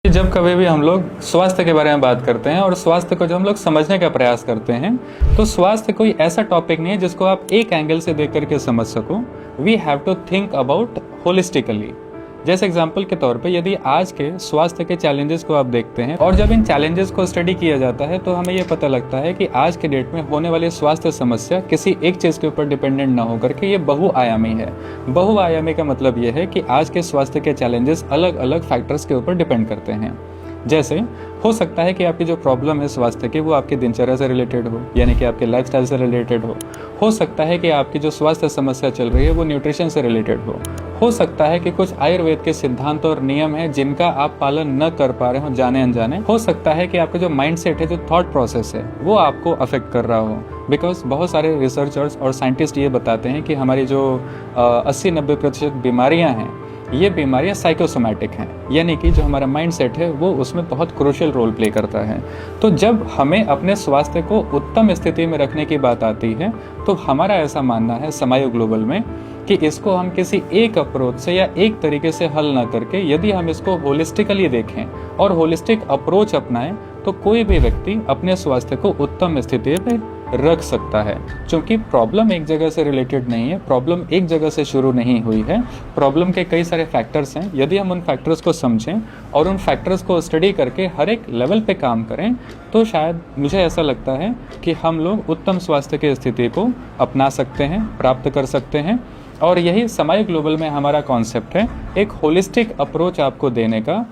जब कभी भी हम लोग स्वास्थ्य के बारे में बात करते हैं और स्वास्थ्य को जब हम लोग समझने का प्रयास करते हैं तो स्वास्थ्य कोई ऐसा टॉपिक नहीं है जिसको आप एक एंगल से देख करके समझ सको। We have to think about holistically. जैसे एग्जाम्पल के तौर पे यदि आज के स्वास्थ्य के चैलेंजेस को आप देखते हैं और जब इन चैलेंजेस को स्टडी किया जाता है तो हमें ये पता लगता है कि आज के डेट में होने वाली स्वास्थ्य समस्या किसी एक चीज़ के ऊपर डिपेंडेंट ना होकर के ये बहुआयामी है। बहुआयामी का मतलब ये है कि आज के स्वास्थ्य के चैलेंजेस अलग अलग फैक्टर्स के ऊपर डिपेंड करते हैं। जैसे हो सकता है कि आपकी जो प्रॉब्लम है स्वास्थ्य की वो आपकी दिनचर्या से रिलेटेड हो, यानी कि आपके लाइफस्टाइल से रिलेटेड हो सकता है कि आपकी जो स्वास्थ्य समस्या चल रही है वो न्यूट्रिशन से रिलेटेड हो सकता है कि कुछ आयुर्वेद के सिद्धांत और नियम है जिनका आप पालन न कर पा रहे हो जाने अनजाने। हो सकता है कि आपका जो माइंडसेट है, जो थॉट प्रोसेस है, वो आपको अफेक्ट कर रहा हो। बिकॉज बहुत सारे रिसर्चर्स और साइंटिस्ट ये बताते हैं कि हमारी जो 80-90% बीमारियां हैं ये बीमारियां साइकोसोमैटिक हैं, यानी कि जो हमारा माइंडसेट है वो उसमें बहुत क्रूशियल रोल प्ले करता है। तो जब हमें अपने स्वास्थ्य को उत्तम स्थिति में रखने की बात आती है तो हमारा ऐसा मानना है समायो ग्लोबल में कि इसको हम किसी एक अप्रोच से या एक तरीके से हल ना करके यदि हम इसको होलिस्टिकली देखें और होलिस्टिक अप्रोच अपनाएं तो कोई भी व्यक्ति अपने स्वास्थ्य को उत्तम स्थिति में रख सकता है। क्योंकि प्रॉब्लम एक जगह से रिलेटेड नहीं है, प्रॉब्लम एक जगह से शुरू नहीं हुई है, प्रॉब्लम के कई सारे फैक्टर्स हैं। यदि हम उन फैक्टर्स को समझें और उन फैक्टर्स को स्टडी करके हर एक लेवल पे काम करें तो शायद मुझे ऐसा लगता है कि हम लोग उत्तम स्वास्थ्य की स्थिति को अपना सकते हैं, प्राप्त कर सकते हैं। और यही समायो ग्लोबल में हमारा कॉन्सेप्ट है, एक होलिस्टिक अप्रोच आपको देने का,